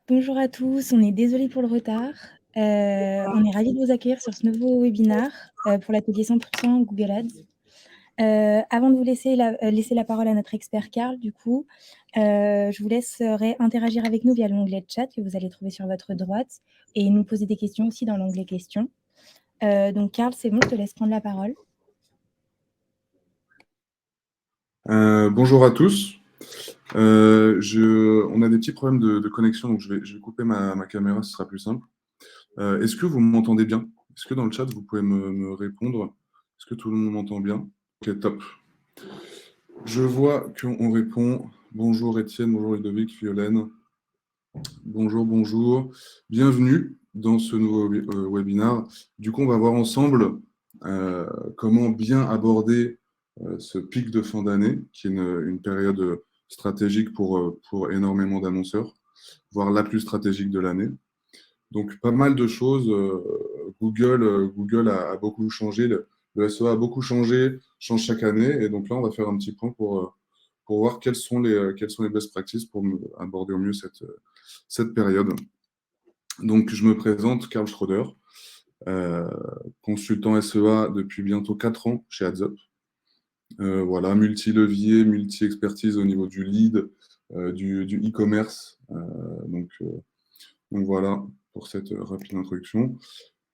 Bonjour à tous, on est désolé pour le retard. On est ravis de vous accueillir sur ce nouveau webinaire pour l'atelier 100% Google Ads. Avant de vous laisser la parole à notre expert Karl, du coup, je vous laisserai interagir avec nous via l'onglet chat que vous allez trouver sur votre droite et nous poser des questions aussi dans l'onglet questions. Donc Karl, c'est bon, je te laisse prendre la parole. Bonjour à tous. On a des petits problèmes de connexion, donc je vais couper ma caméra, ce sera plus simple. Est-ce que vous m'entendez bien? Est-ce que dans le chat, vous pouvez me répondre? Est-ce que tout le monde m'entend bien? Ok, top. Je vois qu'on répond. Bonjour Étienne, bonjour Ludovic, Violaine. Bonjour, bonjour. Bienvenue dans ce nouveau webinaire. Du coup, on va voir ensemble comment bien aborder ce pic de fin d'année, qui est une période stratégique pour énormément d'annonceurs, voire la plus stratégique de l'année. Donc, pas mal de choses. Google a beaucoup changé. Le SEA a beaucoup changé, change chaque année. Et donc là, on va faire un petit point pour voir quelles sont les best practices pour aborder au mieux cette période. Donc, je me présente, Karl Schroeder, consultant SEA depuis bientôt 4 ans chez AdsUp. Voilà, multi-levier, multi-expertise au niveau du lead, du e-commerce. Donc voilà pour cette rapide introduction.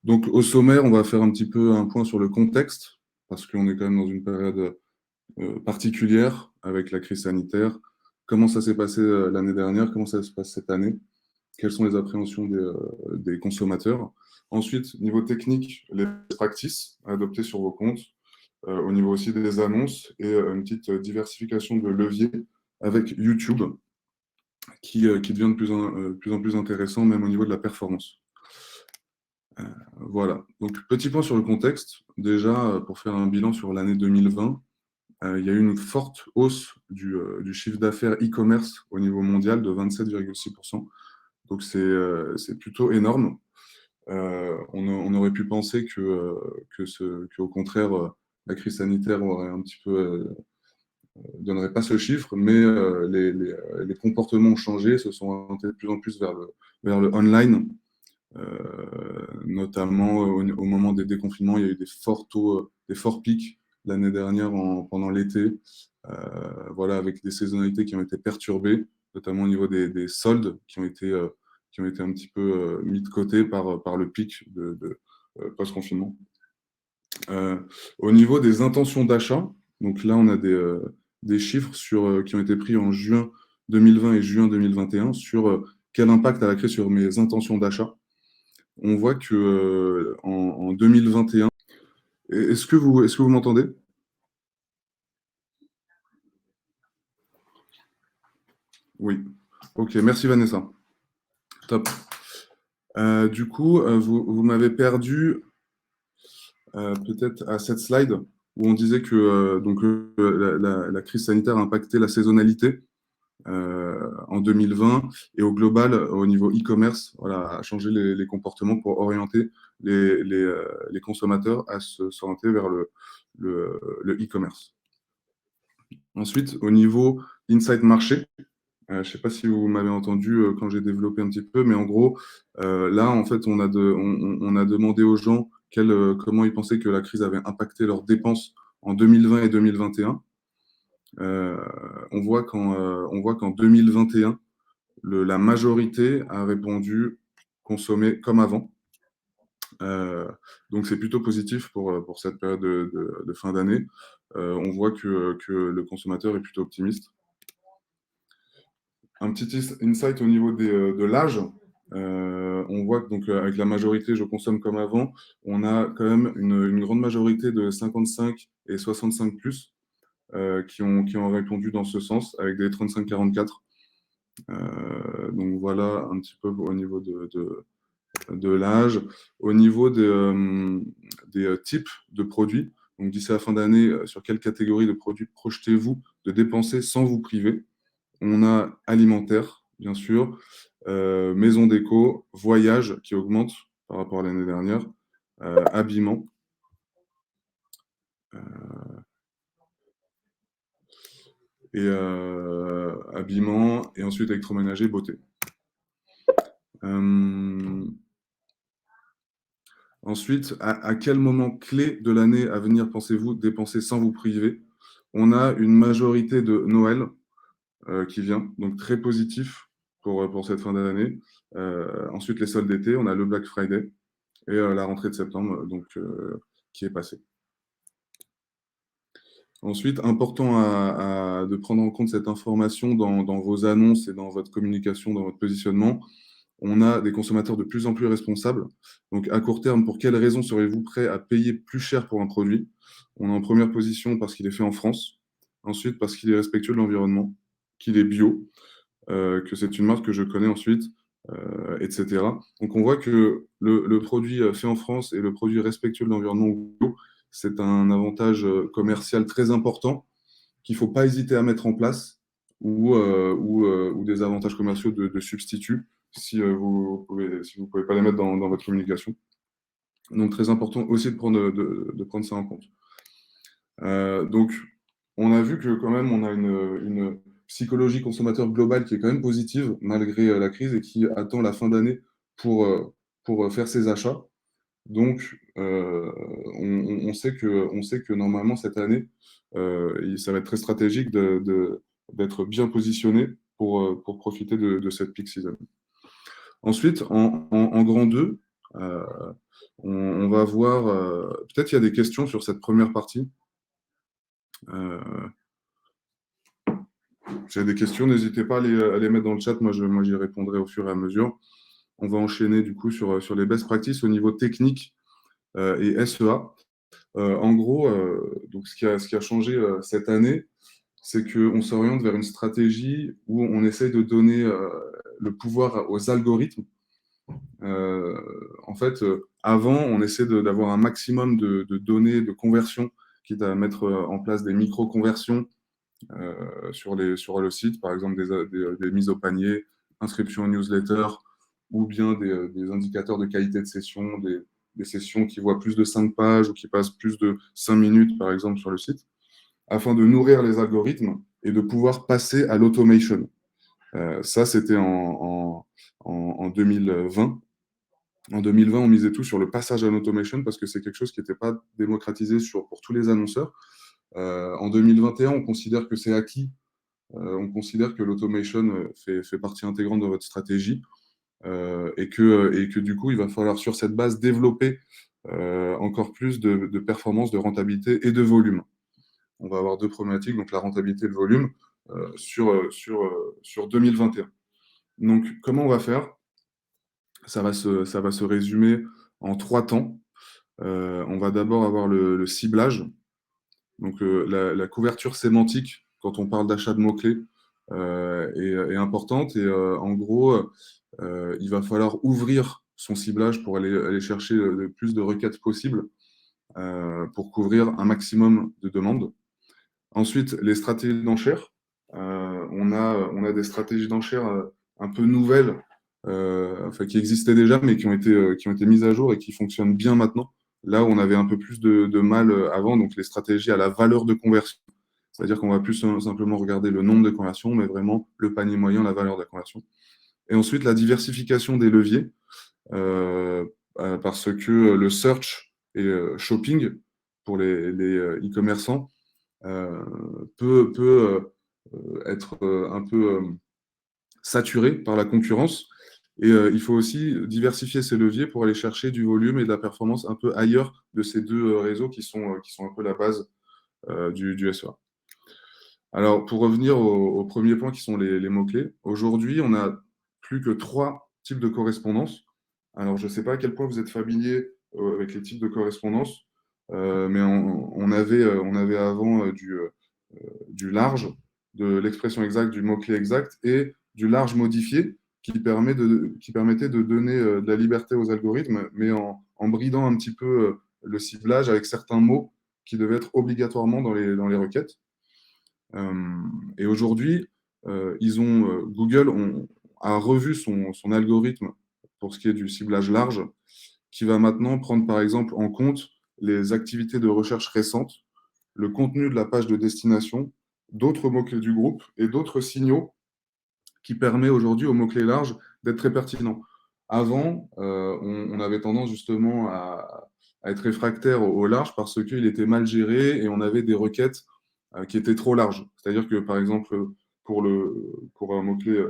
Donc au sommaire, on va faire un petit peu un point sur le contexte, parce qu'on est quand même dans une période particulière avec la crise sanitaire. Comment ça s'est passé l'année dernière? Comment ça se passe cette année? Quelles sont les appréhensions des consommateurs? Ensuite, niveau technique, les best practices à adopter sur vos comptes, au niveau aussi des annonces et une petite diversification de leviers avec YouTube qui devient de plus en plus intéressant, même au niveau de la performance. Voilà. Donc, petit point sur le contexte. Déjà, pour faire un bilan sur l'année 2020, il y a eu une forte hausse du chiffre d'affaires e-commerce au niveau mondial de 27,6%. Donc, c'est plutôt énorme. On aurait pu penser qu'au contraire, la crise sanitaire aurait un petit peu donnerait pas ce chiffre, mais les comportements ont changé, se sont orientés de plus en plus vers le online, notamment au moment des déconfinements, il y a eu des forts taux, des forts pics l'année dernière pendant l'été, voilà, avec des saisonnalités qui ont été perturbées, notamment au niveau des soldes qui ont été un petit peu mis de côté par le pic de post-confinement. Au niveau des intentions d'achat, donc là, on a des chiffres qui ont été pris en juin 2020 et juin 2021 sur quel impact elle a créé sur mes intentions d'achat. On voit que en 2021, est-ce que vous m'entendez? Oui. Ok, merci Vanessa. Top. Du coup, vous m'avez perdu peut-être à cette slide où on disait que la crise sanitaire a impacté la saisonnalité en 2020 et au global, au niveau e-commerce, voilà, a changé les comportements pour orienter les consommateurs à s'orienter vers le e-commerce. Ensuite, au niveau insight marché, je ne sais pas si vous m'avez entendu quand j'ai développé un petit peu, mais en gros, là, en fait, on a demandé aux gens comment ils pensaient que la crise avait impacté leurs dépenses en 2020 et 2021. On voit qu'en 2021, la majorité a répondu consommer comme avant. Donc c'est plutôt positif pour cette période de fin d'année. On voit que le consommateur est plutôt optimiste. Un petit insight au niveau de l'âge. On voit que donc, avec la majorité, je consomme comme avant, on a quand même une grande majorité de 55 et 65 plus qui ont répondu dans ce sens, avec des 35-44. Donc voilà un petit peu au niveau de l'âge. Au niveau des types de produits, donc d'ici à la fin d'année, sur quelle catégorie de produits projetez-vous de dépenser sans vous priver? On a alimentaire, bien sûr, maison déco, voyage qui augmente par rapport à l'année dernière, habillement. Habillement, et ensuite électroménager, beauté. Ensuite, à quel moment clé de l'année à venir pensez-vous dépenser sans vous priver? On a une majorité de Noël qui vient, donc très positif pour cette fin d'année. Ensuite, les soldes d'été, on a le Black Friday et la rentrée de septembre qui est passée. Ensuite, important de prendre en compte cette information dans vos annonces et dans votre communication, dans votre positionnement. On a des consommateurs de plus en plus responsables. Donc, à court terme, pour quelles raisons serez-vous prêt à payer plus cher pour un produit? On est en première position parce qu'il est fait en France. Ensuite, parce qu'il est respectueux de l'environnement, qu'il est bio, que c'est une marque que je connais ensuite, etc. Donc, on voit que le produit fait en France et le produit respectueux de l'environnement bio, c'est un avantage commercial très important qu'il ne faut pas hésiter à mettre en place ou des avantages commerciaux de substitut si vous pouvez pas les mettre dans votre communication. Donc, très important aussi de prendre ça en compte. Donc, on a vu que quand même, on a une psychologie consommateur globale qui est quand même positive malgré la crise et qui attend la fin d'année pour faire ses achats. Donc, on sait que normalement, cette année, ça va être très stratégique d'être bien positionné pour profiter de cette peak season. Ensuite, en grand 2, on va voir, peut-être il y a des questions sur cette première partie. Si y a des questions, n'hésitez pas à les mettre dans le chat. Moi, j'y répondrai au fur et à mesure. On va enchaîner du coup sur les best practices au niveau technique et SEA. En gros, donc ce qui a changé cette année, c'est qu'on s'oriente vers une stratégie où on essaye de donner le pouvoir aux algorithmes. En fait, avant, on essaie d'avoir un maximum de données de conversion, quitte à mettre en place des micro-conversions sur le site, par exemple des mises au panier, inscription aux newsletter, ou bien des indicateurs de qualité de session, des sessions qui voient plus de 5 pages ou qui passent plus de 5 minutes, par exemple, sur le site, afin de nourrir les algorithmes et de pouvoir passer à l'automation. Ça, c'était en 2020. En 2020, on misait tout sur le passage à l'automation parce que c'est quelque chose qui n'était pas démocratisé pour tous les annonceurs. En 2021, on considère que c'est acquis. On considère que l'automation fait partie intégrante de votre stratégie et que du coup, il va falloir sur cette base développer encore plus de performance, de rentabilité et de volume. On va avoir deux problématiques, donc la rentabilité et le volume sur 2021. Donc, comment on va faire? Ça va se résumer en 3 temps. On va d'abord avoir le ciblage, donc la couverture sémantique quand on parle d'achat de mots-clés est importante. Et en gros, il va falloir ouvrir son ciblage pour aller chercher le plus de requêtes possibles pour couvrir un maximum de demandes. Ensuite, les stratégies d'enchères. On a des stratégies d'enchères un peu nouvelles, enfin, qui existaient déjà, mais qui ont été mises à jour et qui fonctionnent bien maintenant. Là où on avait un peu plus de mal avant, donc les stratégies à la valeur de conversion. C'est-à-dire qu'on va plus simplement regarder le nombre de conversions, mais vraiment le panier moyen, la valeur de la conversion. Et ensuite, la diversification des leviers, parce que le search et shopping pour les e-commerçants peut être un peu saturé par la concurrence. Et il faut aussi diversifier ces leviers pour aller chercher du volume et de la performance un peu ailleurs de ces deux réseaux qui sont un peu la base du SEA. Alors, pour revenir au premier point qui sont les mots-clés, aujourd'hui, on a plus que 3 types de correspondance. Alors, je ne sais pas à quel point vous êtes familier avec les types de correspondance, mais on avait avant du large, de l'expression exacte, du mot-clé exact et du large modifié qui permettait de donner de la liberté aux algorithmes, mais en bridant un petit peu le ciblage avec certains mots qui devaient être obligatoirement dans les requêtes. Et aujourd'hui, Google a revu son algorithme pour ce qui est du ciblage large, qui va maintenant prendre par exemple en compte les activités de recherche récentes, le contenu de la page de destination, d'autres mots-clés du groupe et d'autres signaux qui permettent aujourd'hui aux mots-clés larges d'être très pertinents. Avant, on avait tendance justement à être réfractaire au large parce qu'il était mal géré et on avait des requêtes qui étaient trop larges. C'est-à-dire que, par exemple, pour, pour un mot-clé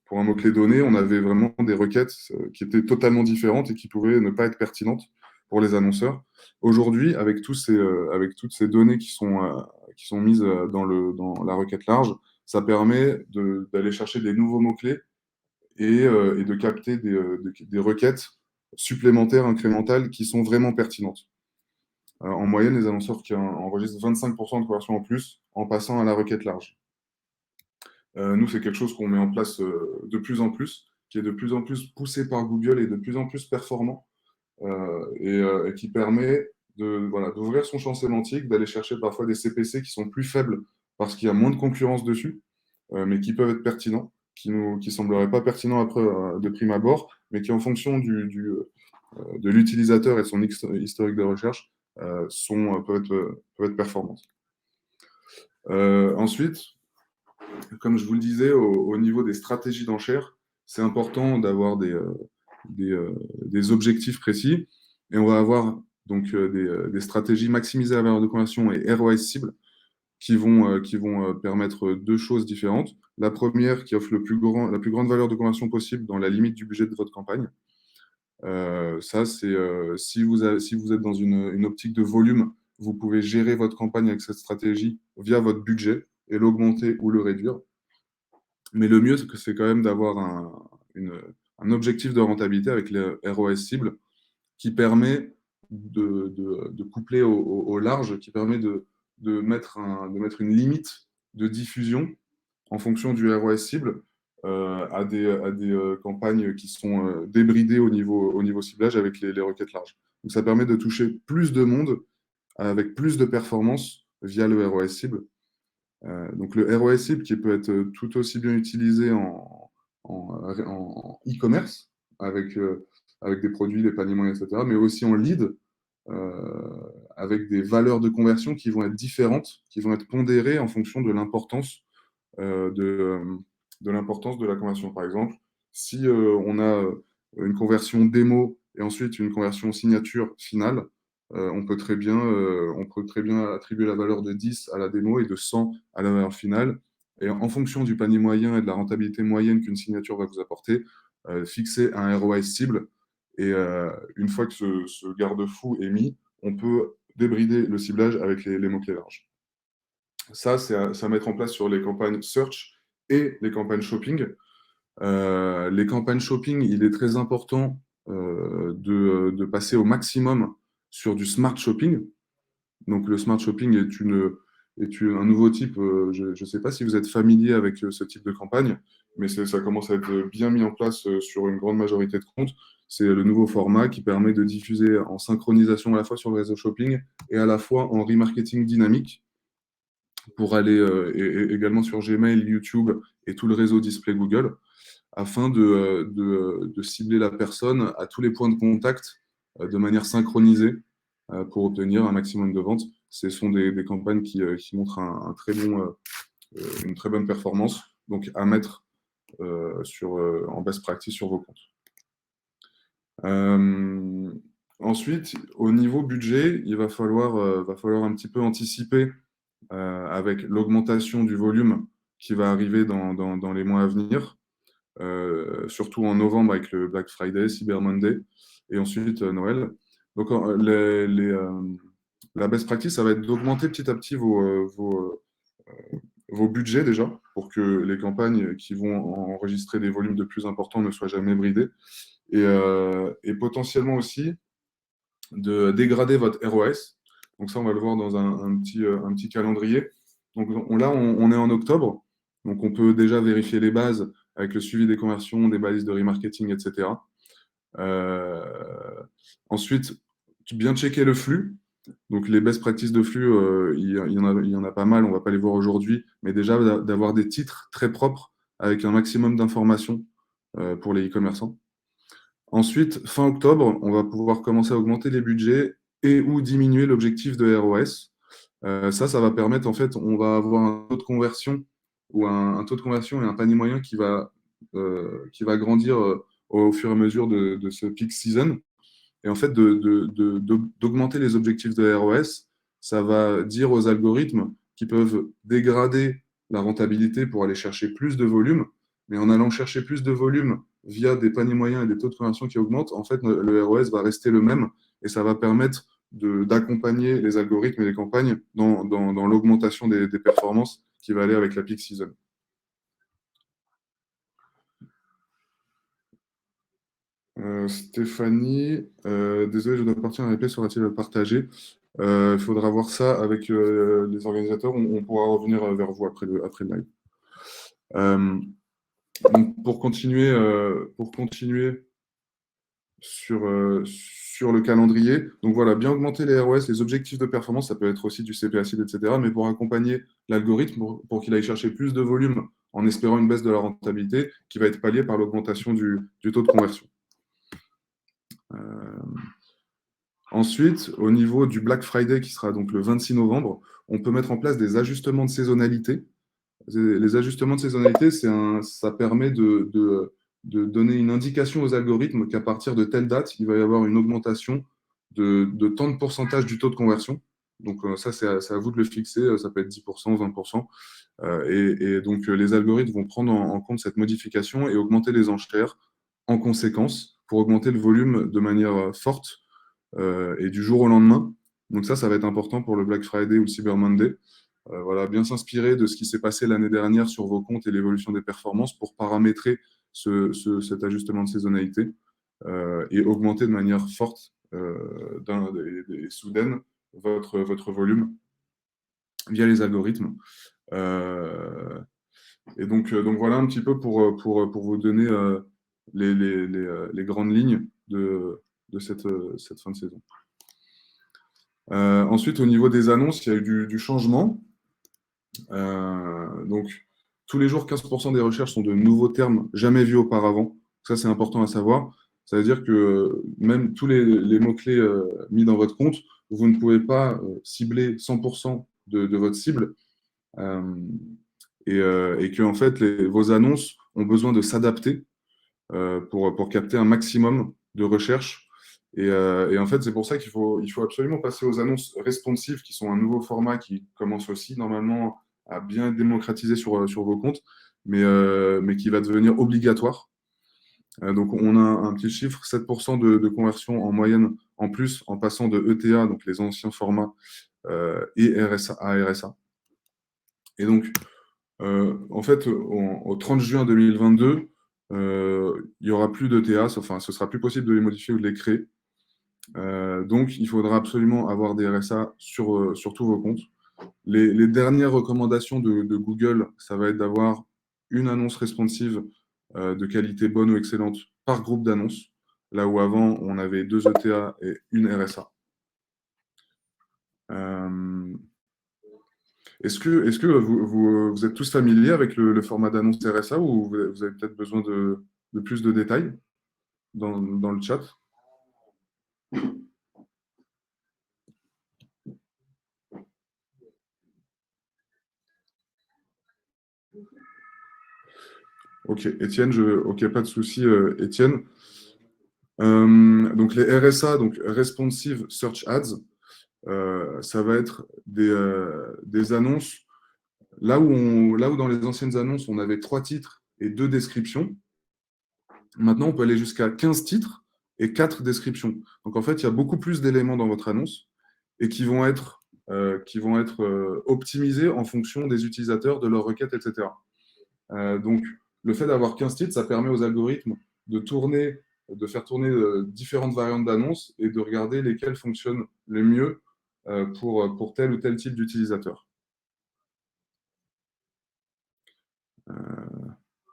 pour un mot-clé donné, on avait vraiment des requêtes qui étaient totalement différentes et qui pouvaient ne pas être pertinentes pour les annonceurs. Aujourd'hui, avec toutes ces données qui sont mises dans la requête large, ça permet d'aller chercher des nouveaux mots-clés et de capter des requêtes supplémentaires, incrémentales, qui sont vraiment pertinentes. En moyenne, les annonceurs qui enregistrent 25% de conversion en plus en passant à la requête large. Nous, c'est quelque chose qu'on met en place de plus en plus, qui est de plus en plus poussé par Google et de plus en plus performant, et qui permet voilà, d'ouvrir son champ sémantique, d'aller chercher parfois des CPC qui sont plus faibles parce qu'il y a moins de concurrence dessus, mais qui peuvent être pertinents, qui sembleraient pas pertinents après, de prime abord, mais qui, en fonction de l'utilisateur et de son historique de recherche, peuvent être performantes. Ensuite, comme je vous le disais, au niveau des stratégies d'enchères, c'est important d'avoir des objectifs précis. Et on va avoir donc des stratégies maximiser la valeur de conversion et ROI cible qui vont permettre deux choses différentes. La première, qui offre la plus grande valeur de conversion possible dans la limite du budget de votre campagne. Ça, c'est si vous êtes dans une optique de volume, vous pouvez gérer votre campagne avec cette stratégie via votre budget et l'augmenter ou le réduire. Mais le mieux, c'est quand même d'avoir un objectif de rentabilité avec le ROS cible qui permet de coupler au large, qui permet de mettre une limite de diffusion en fonction du ROS cible à des campagnes qui sont débridées au niveau ciblage avec les requêtes larges. Donc ça permet de toucher plus de monde avec plus de performance via le ROS cible. Donc le ROS cible qui peut être tout aussi bien utilisé en e-commerce avec des produits, des paniers moyens, etc., mais aussi en lead avec des valeurs de conversion qui vont être différentes, qui vont être pondérées en fonction de l'importance de l'importance de la conversion. Par exemple, si on a une conversion démo et ensuite une conversion signature finale, on peut très bien attribuer la valeur de 10 à la démo et de 100 à la valeur finale. Et en fonction du panier moyen et de la rentabilité moyenne qu'une signature va vous apporter, fixer un ROI cible. Et une fois que ce garde-fou est mis, on peut débrider le ciblage avec les mots-clés larges. Ça, c'est à mettre en place sur les campagnes search et les campagnes shopping. Les campagnes shopping, il est très important de passer au maximum sur du smart shopping. Donc, le smart shopping est un nouveau type. Je ne sais pas si vous êtes familier avec ce type de campagne, mais ça commence à être bien mis en place sur une grande majorité de comptes. C'est le nouveau format qui permet de diffuser en synchronisation à la fois sur le réseau shopping et à la fois en remarketing dynamique pour aller également sur Gmail, YouTube et tout le réseau display Google, afin de cibler la personne à tous les points de contact de manière synchronisée pour obtenir un maximum de ventes. Ce sont des campagnes qui montrent une très bonne performance, donc à mettre en best practice sur vos comptes. Ensuite, au niveau budget, il va falloir un petit peu anticiper avec l'augmentation du volume qui va arriver dans les mois à venir, surtout en novembre avec le Black Friday, Cyber Monday, et ensuite Noël. Donc, la best practice, ça va être d'augmenter petit à petit vos budgets déjà, pour que les campagnes qui vont enregistrer des volumes de plus importants ne soient jamais bridées. Et potentiellement aussi de dégrader votre ROS. Donc ça, on va le voir dans un petit calendrier. Donc là, on est en octobre. Donc on peut déjà vérifier les bases avec le suivi des conversions, des balises de remarketing, etc. Ensuite, bien checker le flux. Donc les best practices de flux, il y en a pas mal, on ne va pas les voir aujourd'hui, mais déjà d'avoir des titres très propres avec un maximum d'informations pour les e-commerçants. Ensuite, fin octobre, on va pouvoir commencer à augmenter les budgets et ou diminuer l'objectif de ROS. Ça va permettre, en fait, on va avoir un taux de conversion ou un taux de conversion et un panier moyen qui va grandir au fur et à mesure de ce peak season. Et en fait, d'augmenter les objectifs de ROS, ça va dire aux algorithmes qui peuvent dégrader la rentabilité pour aller chercher plus de volume. Mais en allant chercher plus de volume via des paniers moyens et des taux de conversion qui augmentent, en fait, le ROS va rester le même et ça va permettre d'accompagner les algorithmes et les campagnes dans l'augmentation des performances qui va aller avec la peak season. Stéphanie, désolé, je dois partir, un replay sera-t-il partagé? Il faudra voir ça avec les organisateurs. On pourra revenir vers vous après le live. Donc pour continuer sur le calendrier, donc voilà, bien augmenter les ROS, les objectifs de performance, ça peut être aussi du CP acide, etc. Mais pour accompagner l'algorithme, pour qu'il aille chercher plus de volume en espérant une baisse de la rentabilité, qui va être palliée par l'augmentation du taux de conversion. Ensuite, au niveau du Black Friday, qui sera donc le 26 novembre, on peut mettre en place des ajustements de saisonnalité. Les ajustements de saisonnalité, ça permet de donner une indication aux algorithmes qu'à partir de telle date, il va y avoir une augmentation de tant de pourcentage du taux de conversion. Donc ça, c'est à vous de le fixer. Ça peut être 10%, 20%. Et donc les algorithmes vont prendre en compte cette modification et augmenter les enchères en conséquence pour augmenter le volume de manière forte et du jour au lendemain. Donc ça va être important pour le Black Friday ou le Cyber Monday. Voilà, bien s'inspirer de ce qui s'est passé l'année dernière sur vos comptes et l'évolution des performances pour paramétrer cet ajustement de saisonnalité et augmenter de manière forte et soudaine votre volume via les algorithmes. Et donc voilà un petit peu pour vous donner les grandes lignes de cette fin de saison. Ensuite, au niveau des annonces, il y a eu du changement. Donc, tous les jours, 15% des recherches sont de nouveaux termes jamais vus auparavant. Ça, c'est important à savoir. Ça veut dire que même tous les mots-clés mis dans votre compte, vous ne pouvez pas cibler 100% de votre cible. Et que, en fait, vos annonces ont besoin de s'adapter pour capter un maximum de recherches. Et en fait, c'est pour ça qu'il faut absolument passer aux annonces responsives, qui sont un nouveau format qui commence aussi normalement à bien être démocratisé sur vos comptes, mais qui va devenir obligatoire. Donc, on a un petit chiffre, 7% de conversion en moyenne en plus, en passant de ETA, donc les anciens formats, et RSA à RSA. Et donc, en fait, au 30 juin 2022, il n'y aura plus d'ETA, enfin, ce sera plus possible de les modifier ou de les créer. Donc, il faudra absolument avoir des RSA sur tous vos comptes. Les dernières recommandations de Google, ça va être d'avoir une annonce responsive de qualité bonne ou excellente par groupe d'annonces, là où avant, on avait 2 ETA et une RSA. Est-ce que vous êtes tous familiers avec le format d'annonce RSA ou vous avez peut-être besoin de plus de détails dans le chat? Ok, Étienne, ok, pas de souci, Étienne. Donc les RSA, donc Responsive Search Ads, ça va être des annonces. Là où dans les anciennes annonces, on avait 3 titres et 2 descriptions, maintenant on peut aller jusqu'à 15 titres et 4 descriptions. Donc en fait, il y a beaucoup plus d'éléments dans votre annonce et qui vont être optimisés en fonction des utilisateurs, de leurs requêtes, etc. Donc le fait d'avoir 15 titres, ça permet aux algorithmes de faire tourner différentes variantes d'annonces et de regarder lesquelles fonctionnent le mieux pour tel ou tel type d'utilisateur.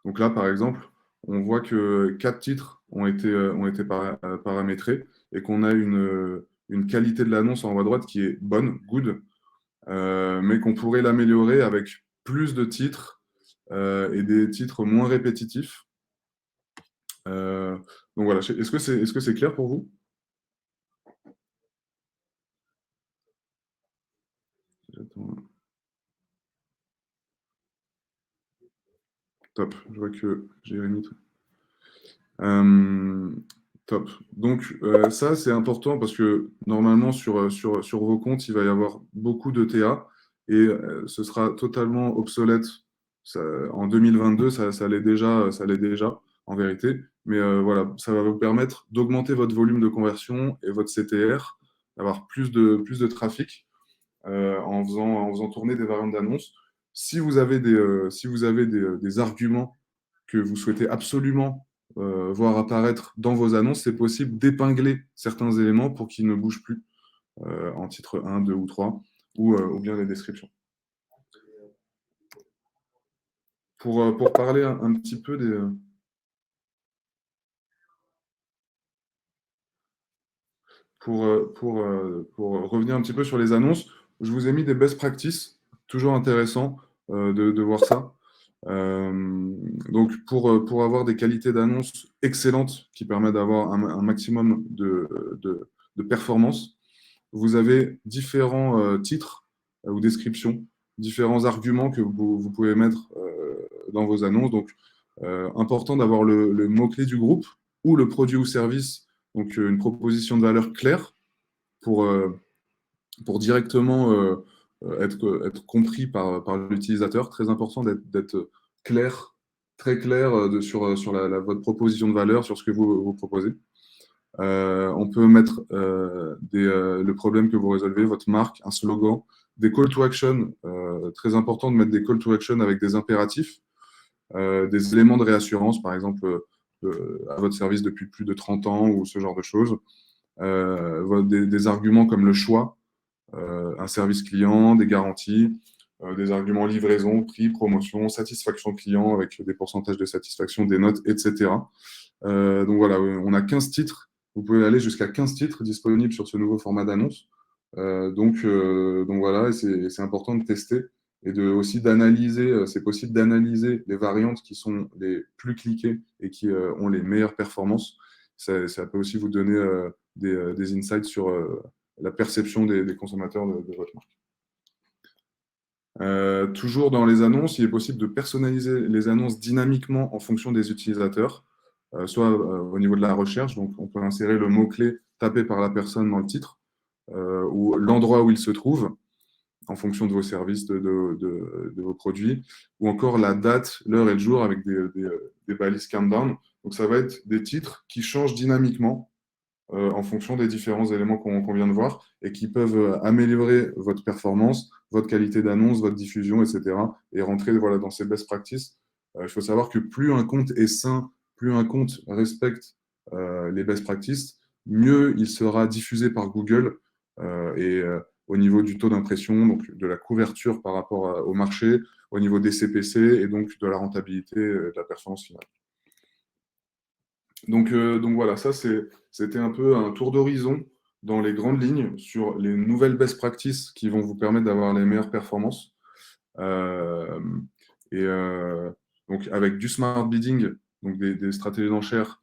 Donc là, par exemple, on voit que 4 titres ont été paramétrés et qu'on a une qualité de l'annonce en haut à droite qui est bonne, good, mais qu'on pourrait l'améliorer avec plus de titres et des titres moins répétitifs. Donc voilà, est-ce que c'est clair pour vous? Top, je vois que Jérémy. Top. Donc, ça, c'est important parce que normalement, sur vos comptes, il va y avoir beaucoup de TA et ce sera totalement obsolète. Ça, en 2022, ça l'est déjà, en vérité. Mais voilà, ça va vous permettre d'augmenter votre volume de conversion et votre CTR, d'avoir plus de trafic en faisant tourner des variantes d'annonces. Si vous avez des arguments que vous souhaitez absolument voir apparaître dans vos annonces, c'est possible d'épingler certains éléments pour qu'ils ne bougent plus en titre 1, 2 ou 3, ou bien les descriptions. Pour parler un petit peu des... pour revenir un petit peu sur les annonces, je vous ai mis des best practices, toujours intéressant de voir ça. Donc, pour avoir des qualités d'annonce excellentes qui permettent d'avoir un maximum de performance, vous avez différents titres ou descriptions, différents arguments que vous pouvez mettre dans vos annonces. Donc, important d'avoir le mot-clé du groupe ou le produit ou service, donc une proposition de valeur claire pour, pour directement être compris par l'utilisateur. Très important d'être clair, très clair sur votre proposition de valeur, sur ce que vous proposez. On peut mettre le problème que vous résolvez, votre marque, un slogan, des call to action. Très important de mettre des call to action avec des impératifs, des éléments de réassurance, par exemple, à votre service depuis plus de 30 ans ou ce genre de choses. Des arguments comme le choix, un service client, des garanties, des arguments livraison, prix, promotion, satisfaction client avec des pourcentages de satisfaction, des notes, etc. Donc voilà, on a 15 titres. Vous pouvez aller jusqu'à 15 titres disponibles sur ce nouveau format d'annonce. Donc voilà, c'est important de tester et aussi d'analyser. C'est possible d'analyser les variantes qui sont les plus cliquées et qui ont les meilleures performances. Ça peut aussi vous donner des insights sur la perception des consommateurs de votre marque. Toujours dans les annonces, il est possible de personnaliser les annonces dynamiquement en fonction des utilisateurs, soit au niveau de la recherche, donc on peut insérer le mot-clé tapé par la personne dans le titre, ou l'endroit où il se trouve, en fonction de vos services, de vos produits, ou encore la date, l'heure et le jour avec des balises countdown. Donc ça va être des titres qui changent dynamiquement en fonction des différents éléments qu'on vient de voir et qui peuvent améliorer votre performance, votre qualité d'annonce, votre diffusion, etc. Et rentrer voilà, dans ces best practices. Il faut savoir que plus un compte est sain, plus un compte respecte les best practices, mieux il sera diffusé par Google au niveau du taux d'impression, donc de la couverture par rapport au marché, au niveau des CPC et donc de la rentabilité et de la performance finale. Donc voilà, ça c'était un peu un tour d'horizon dans les grandes lignes sur les nouvelles best practices qui vont vous permettre d'avoir les meilleures performances. Euh, et donc avec du smart bidding, donc des stratégies d'enchères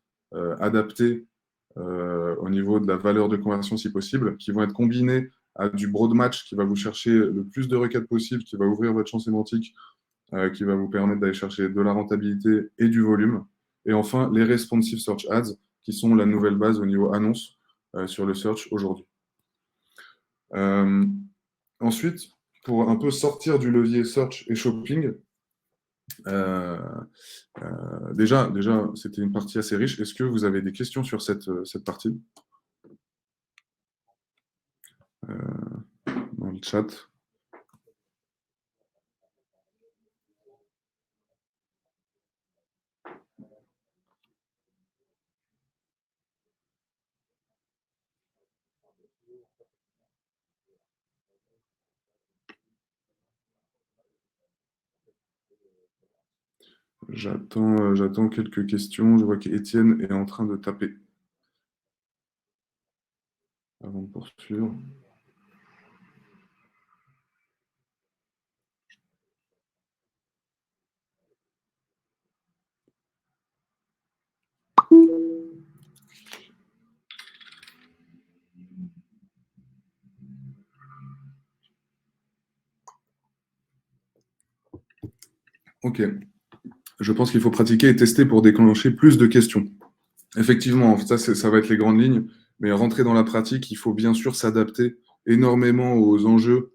adaptées au niveau de la valeur de conversion si possible, qui vont être combinées à du broad match qui va vous chercher le plus de requêtes possible, qui va ouvrir votre champ sémantique, qui va vous permettre d'aller chercher de la rentabilité et du volume. Et enfin, les responsive search ads, qui sont la nouvelle base au niveau annonce sur le search aujourd'hui. Ensuite, pour un peu sortir du levier search et shopping, déjà c'était une partie assez riche. Est-ce que vous avez des questions sur cette partie dans le chat? J'attends quelques questions. Je vois qu'Étienne est en train de taper. Avant de poursuivre. Ok. Je pense qu'il faut pratiquer et tester pour déclencher plus de questions. Effectivement, ça va être les grandes lignes, mais rentrer dans la pratique, il faut bien sûr s'adapter énormément aux enjeux,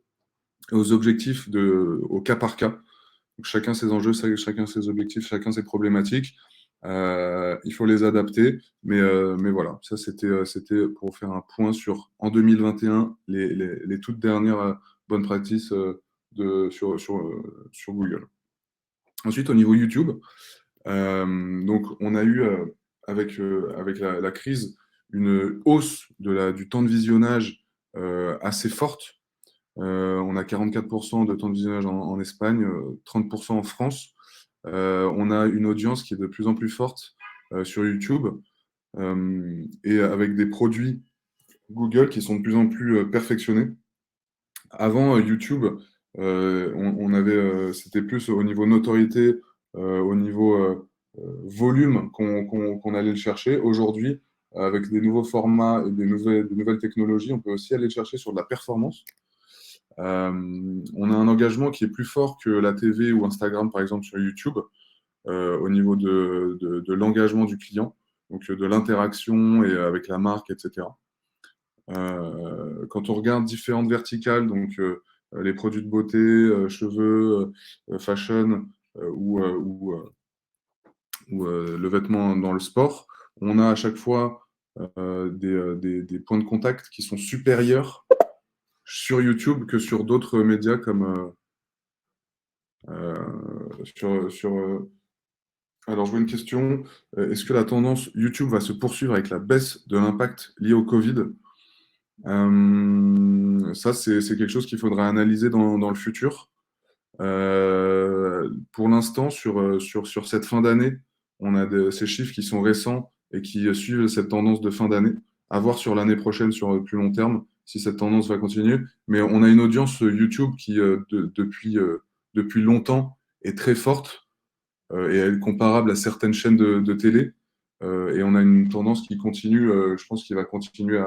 aux objectifs au cas par cas. Donc, chacun ses enjeux, chacun ses objectifs, chacun ses problématiques. Il faut les adapter, mais voilà, ça c'était pour faire un point sur, en 2021, les toutes dernières bonnes practices sur Google. Ensuite, au niveau YouTube, donc on a eu, avec la crise, une hausse du temps de visionnage assez forte. On a 44% de temps de visionnage en Espagne, 30% en France. On a une audience qui est de plus en plus forte sur YouTube, et avec des produits Google qui sont de plus en plus perfectionnés. Avant, YouTube, c'était plus au niveau notoriété, au niveau volume qu'on allait le chercher. Aujourd'hui, avec des nouveaux formats et des nouvelles technologies, on peut aussi aller le chercher sur de la performance. On a un engagement qui est plus fort que la TV ou Instagram, par exemple, sur YouTube, au niveau de l'engagement du client, donc de l'interaction et avec la marque, etc. Quand on regarde différentes verticales, donc les produits de beauté, cheveux, fashion, ou le vêtement dans le sport, on a à chaque fois des points de contact qui sont supérieurs sur YouTube que sur d'autres médias comme alors, je vois une question. Est-ce que la tendance YouTube va se poursuivre avec la baisse de l'impact lié au Covid? Ça, c'est quelque chose qu'il faudra analyser dans le futur. Pour l'instant, sur cette fin d'année, on a ces chiffres qui sont récents et qui suivent cette tendance de fin d'année. À voir sur l'année prochaine, sur le plus long terme, si cette tendance va continuer. Mais on a une audience YouTube qui, depuis longtemps, est très forte, et elle est comparable à certaines chaînes de télé. Et on a une tendance qui continue, je pense qu'il va continuer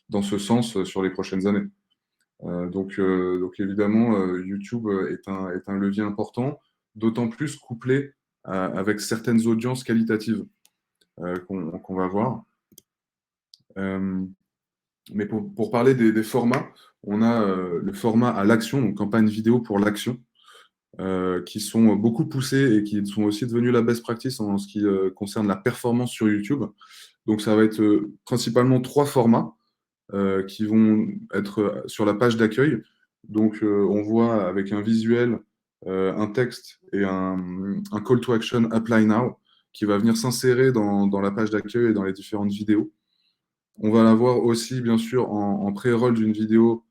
dans ce sens sur les prochaines années. Donc évidemment, YouTube est un levier important, d'autant plus couplé avec certaines audiences qualitatives qu'on va voir. Mais pour parler des formats, on a le format à l'action, donc campagne vidéo pour l'action, qui sont beaucoup poussés et qui sont aussi devenus la best practice en ce qui concerne la performance sur YouTube. Donc ça va être principalement 3 formats qui vont être sur la page d'accueil. Donc on voit avec un visuel, un texte et un call to action Apply Now qui va venir s'insérer dans la page d'accueil et dans les différentes vidéos. On va l'avoir aussi, bien sûr, en pré-roll d'une vidéo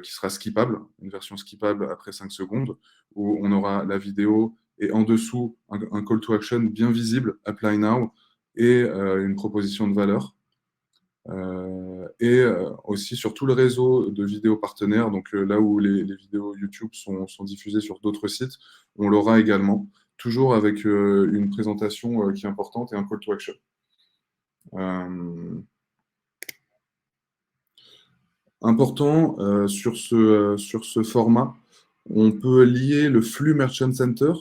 qui sera skippable, une version skippable après 5 secondes, où on aura la vidéo et en dessous un call to action bien visible, Apply Now, et une proposition de valeur. Et aussi sur tout le réseau de vidéos partenaires, donc là où les vidéos YouTube sont diffusées sur d'autres sites, on l'aura également, toujours avec une présentation qui est importante et un call to action. Important sur ce format, on peut lier le flux Merchant Center,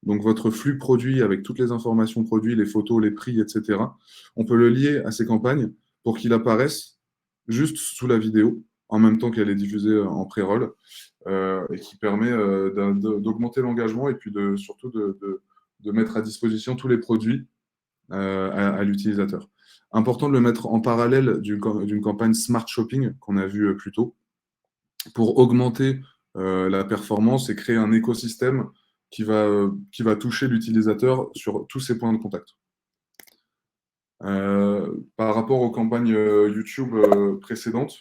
donc votre flux produit avec toutes les informations produits, les photos, les prix, etc. On peut le lier à ces campagnes pour qu'il apparaisse juste sous la vidéo, en même temps qu'elle est diffusée en pré-roll, et qui permet d'augmenter l'engagement et puis surtout de mettre à disposition tous les produits à l'utilisateur. Important de le mettre en parallèle d'une campagne Smart Shopping qu'on a vu plus tôt pour augmenter la performance et créer un écosystème qui va toucher l'utilisateur sur tous ses points de contact. Par rapport aux campagnes YouTube précédentes,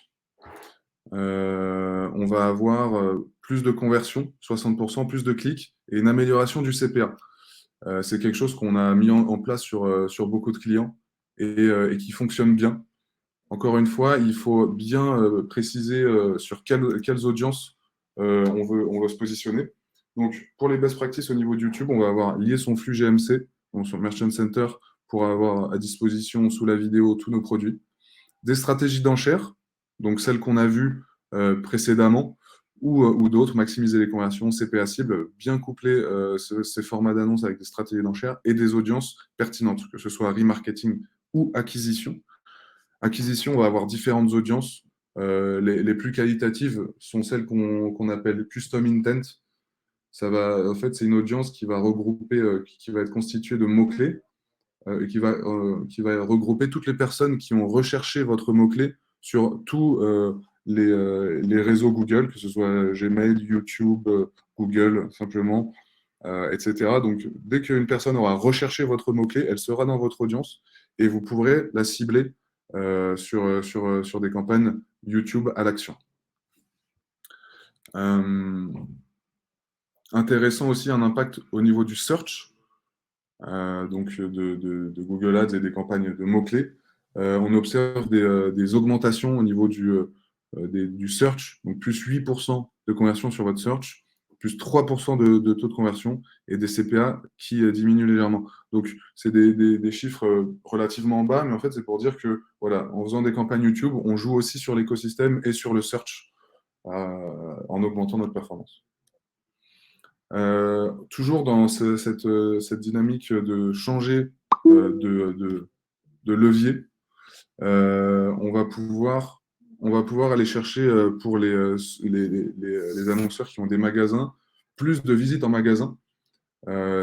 on va avoir plus de conversions, 60%, plus de clics et une amélioration du CPA. C'est quelque chose qu'on a mis en place sur beaucoup de clients et qui fonctionne bien. Encore une fois, il faut bien préciser sur quelles audiences on veut se positionner. Donc, pour les best practices au niveau de YouTube, on va avoir lié son flux GMC, donc son Merchant Center, pour avoir à disposition sous la vidéo tous nos produits. Des stratégies d'enchères, donc celles qu'on a vues précédemment, ou d'autres, maximiser les conversions, CPA cible, bien coupler ces formats d'annonces avec des stratégies d'enchères et des audiences pertinentes, que ce soit remarketing ou acquisition. Acquisition, on va avoir différentes audiences. Les plus qualitatives sont celles qu'on appelle custom intent. En fait, c'est une audience qui va regrouper, qui va être constituée de mots-clés et qui va regrouper toutes les personnes qui ont recherché votre mot-clé sur tous les réseaux Google, que ce soit Gmail, YouTube, Google, simplement, etc. Donc, dès qu'une personne aura recherché votre mot-clé, elle sera dans votre audience et vous pourrez la cibler sur des campagnes YouTube à l'action. Intéressant aussi un impact au niveau du search, donc de Google Ads et des campagnes de mots-clés. On observe des augmentations au niveau du search, donc plus 8% de conversion sur votre search, plus 3% de taux de conversion et des CPA qui diminuent légèrement. Donc, c'est des chiffres relativement bas, mais en fait, c'est pour dire que, voilà, en faisant des campagnes YouTube, on joue aussi sur l'écosystème et sur le search en augmentant notre performance. Toujours dans cette dynamique de changer de levier, on va pouvoir aller chercher pour les annonceurs qui ont des magasins, plus de visites en magasin,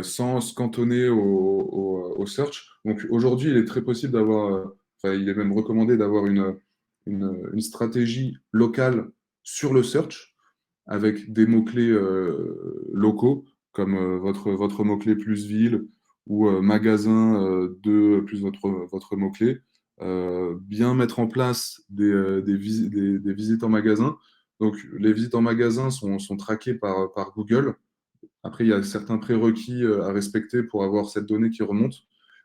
sans se cantonner au search. Donc aujourd'hui, il est très possible d'avoir, enfin, il est même recommandé d'avoir une stratégie locale sur le search avec des mots-clés locaux, comme votre mot-clé plus ville ou magasin plus votre mot-clé. Bien mettre en place des visites en magasin. Donc, les visites en magasin sont traquées par Google. Après, il y a certains prérequis à respecter pour avoir cette donnée qui remonte,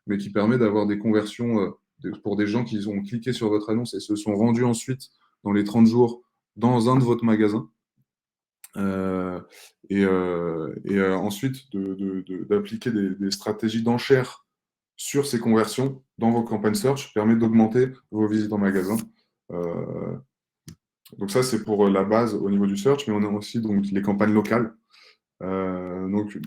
mais qui permet d'avoir des conversions pour des gens qui ont cliqué sur votre annonce et se sont rendus ensuite dans les 30 jours dans un de votre magasin. Ensuite, d'appliquer des stratégies d'enchères sur ces conversions dans vos campagnes search permet d'augmenter vos visites en magasin. Donc ça, c'est pour la base au niveau du search, mais on a aussi donc, les campagnes locales. Donc,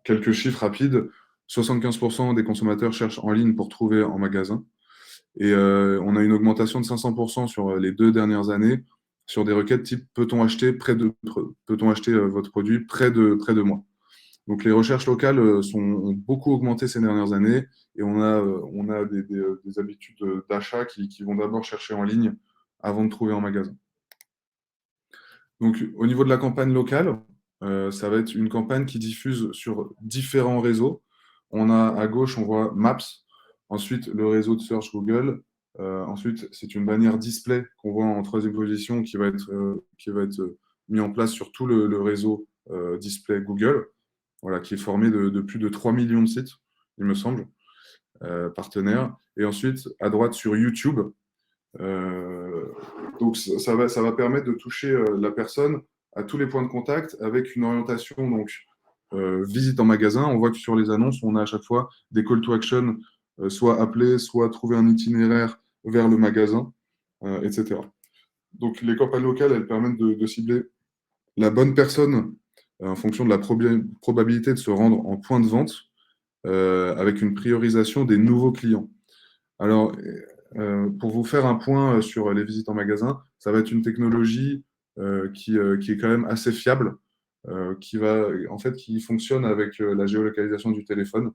quelques chiffres rapides. 75% des consommateurs cherchent en ligne pour trouver en magasin. Et on a une augmentation de 500% sur les 2 dernières années sur des requêtes type peut-on acheter votre produit près de moi. Donc les recherches locales ont beaucoup augmenté ces dernières années et on a des habitudes d'achat qui vont d'abord chercher en ligne avant de trouver en magasin. Donc au niveau de la campagne locale, ça va être une campagne qui diffuse sur différents réseaux. On a à gauche, on voit Maps, ensuite le réseau de search Google, ensuite c'est une bannière display qu'on voit en troisième position qui va être mis en place sur tout le réseau display Google, voilà, qui est formé de plus de 3 millions de sites, il me semble, partenaires. Et ensuite, à droite sur YouTube, donc ça va permettre de toucher la personne à tous les points de contact avec une orientation donc visite en magasin. On voit que sur les annonces, on a à chaque fois des call to action, soit appeler, soit trouver un itinéraire vers le magasin, etc. Donc les campagnes locales, elles permettent de cibler la bonne personne en fonction de la probabilité de se rendre en point de vente avec une priorisation des nouveaux clients. Alors, pour vous faire un point sur les visites en magasin, ça va être une technologie qui est quand même assez fiable, qui fonctionne avec la géolocalisation du téléphone.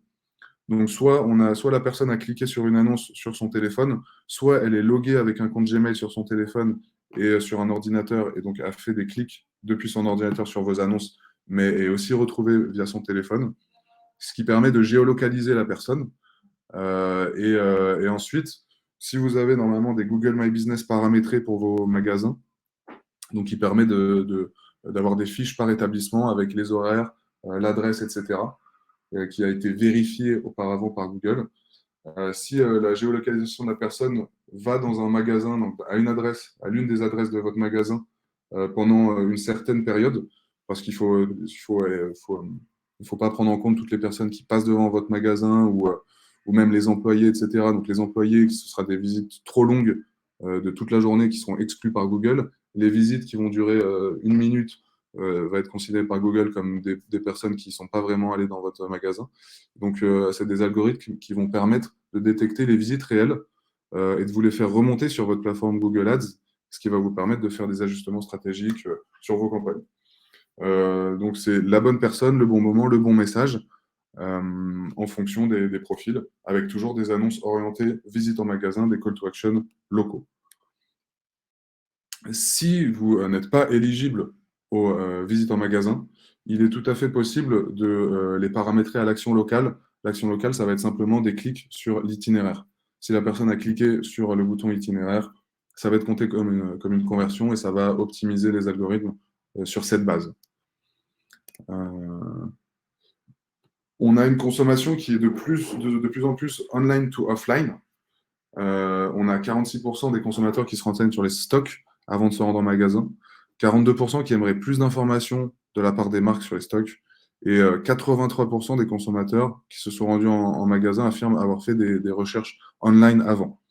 Donc, soit la personne a cliqué sur une annonce sur son téléphone, soit elle est loguée avec un compte Gmail sur son téléphone et sur un ordinateur, et donc a fait des clics depuis son ordinateur sur vos annonces, mais est aussi retrouvée via son téléphone, ce qui permet de géolocaliser la personne. Et ensuite, si vous avez normalement des Google My Business paramétrés pour vos magasins, donc qui permet d'avoir des fiches par établissement avec les horaires, l'adresse, etc., qui a été vérifié auparavant par Google. Si la géolocalisation de la personne va dans un magasin, donc à l'une des adresses de votre magasin pendant une certaine période, parce qu'il faut pas prendre en compte toutes les personnes qui passent devant votre magasin ou même les employés, etc. Donc les employés, ce sera des visites trop longues de toute la journée qui seront exclues par Google. Les visites qui vont durer 1 minute va être considéré par Google comme des personnes qui ne sont pas vraiment allées dans votre magasin. Donc, c'est des algorithmes qui vont permettre de détecter les visites réelles et de vous les faire remonter sur votre plateforme Google Ads, ce qui va vous permettre de faire des ajustements stratégiques sur vos campagnes. Donc, c'est la bonne personne, le bon moment, le bon message, en fonction des profils, avec toujours des annonces orientées visite en magasin, des call to action locaux. Si vous n'êtes pas éligible aux visites en magasin, il est tout à fait possible de les paramétrer à l'action locale. L'action locale, ça va être simplement des clics sur l'itinéraire. Si la personne a cliqué sur le bouton itinéraire, ça va être compté comme une conversion et ça va optimiser les algorithmes sur cette base. On a une consommation qui est de plus en plus online to offline. On a 46% des consommateurs qui se renseignent sur les stocks avant de se rendre en magasin, 42% qui aimeraient plus d'informations de la part des marques sur les stocks, et 83% des consommateurs qui se sont rendus en magasin affirment avoir fait des recherches online avant.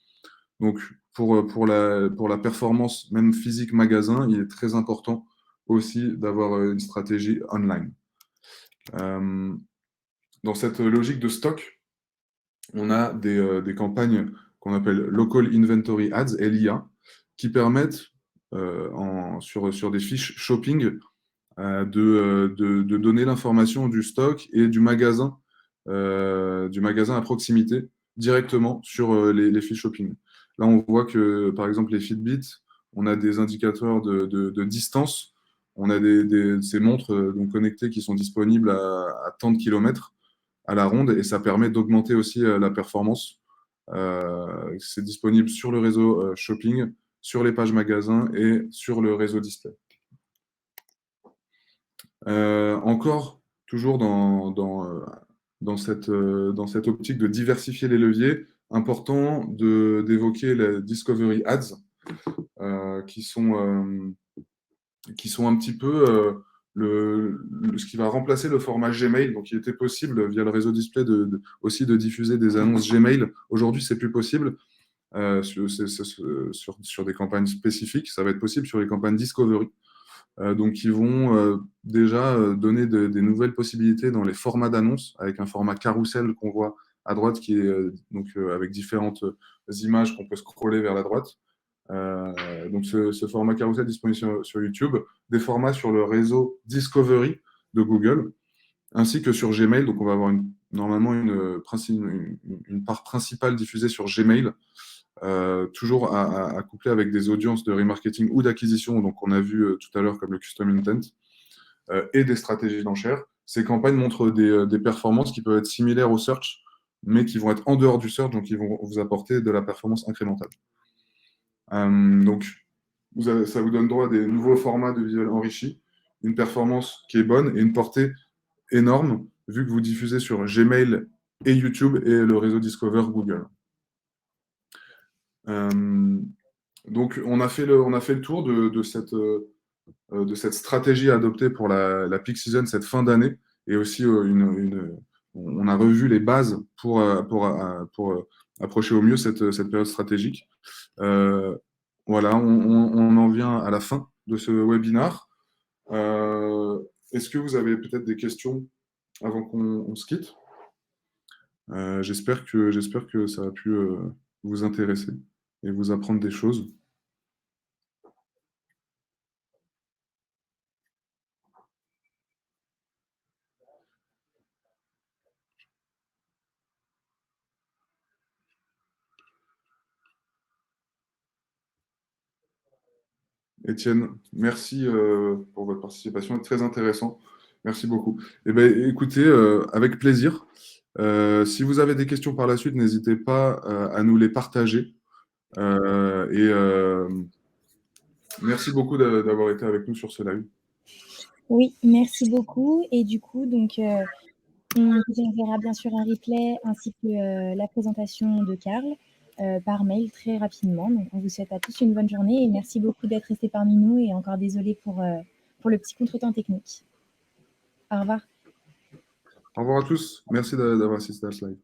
Donc, pour la performance, même physique magasin, il est très important aussi d'avoir une stratégie online. Dans cette logique de stock, on a des campagnes qu'on appelle Local Inventory Ads, LIA, qui permettent sur des fiches shopping de donner l'information du stock et du magasin à proximité directement sur les fiches shopping. Là, on voit que, par exemple, les Fitbit, on a des indicateurs de distance. On a ces montres donc connectées qui sont disponibles à tant de kilomètres à la ronde et ça permet d'augmenter aussi la performance. C'est disponible sur le réseau shopping, sur les pages magasins et sur le réseau display. Encore, toujours dans cette optique de diversifier les leviers, important d'évoquer les Discovery Ads, qui sont un petit peu ce qui va remplacer le format Gmail. Donc, il était possible, via le réseau display, aussi de diffuser des annonces Gmail. Aujourd'hui, c'est plus possible sur des campagnes spécifiques. Ça va être possible sur les campagnes Discovery. Donc, ils vont déjà donner des nouvelles possibilités dans les formats d'annonces, avec un format carrousel qu'on voit à droite, qui est avec différentes images qu'on peut scroller vers la droite. Donc, ce format carrousel est disponible sur YouTube, des formats sur le réseau Discovery de Google, ainsi que sur Gmail. Donc, on va avoir normalement une part principale diffusée sur Gmail, toujours à coupler avec des audiences de remarketing ou d'acquisition, donc on a vu tout à l'heure comme le custom intent, et des stratégies d'enchères. Ces campagnes montrent des performances qui peuvent être similaires au search, mais qui vont être en dehors du search, donc qui vont vous apporter de la performance incrémentale. Donc, ça vous donne droit à des nouveaux formats de visuel enrichis, une performance qui est bonne et une portée énorme, vu que vous diffusez sur Gmail et YouTube et le réseau Discover Google. Donc, on a fait le tour de cette stratégie adoptée pour la peak season, cette fin d'année, et aussi on a revu les bases pour approcher au mieux cette période stratégique. Voilà, on en vient à la fin de ce webinaire. Est-ce que vous avez peut-être des questions avant qu'on se quitte? J'espère que ça a pu vous intéresser et vous apprendre des choses. Étienne, merci pour votre participation, très intéressant. Merci beaucoup. Eh bien, écoutez, avec plaisir. Si vous avez des questions par la suite, n'hésitez pas à nous les partager. Merci beaucoup d'avoir été avec nous sur ce live. Oui, merci beaucoup. Et du coup, donc, on vous enverra bien sûr un replay ainsi que la présentation de Karl par mail très rapidement. Donc, on vous souhaite à tous une bonne journée et merci beaucoup d'être restés parmi nous et encore désolé pour le petit contretemps technique. Au revoir. Au revoir à tous. Merci d'avoir assisté à ce live.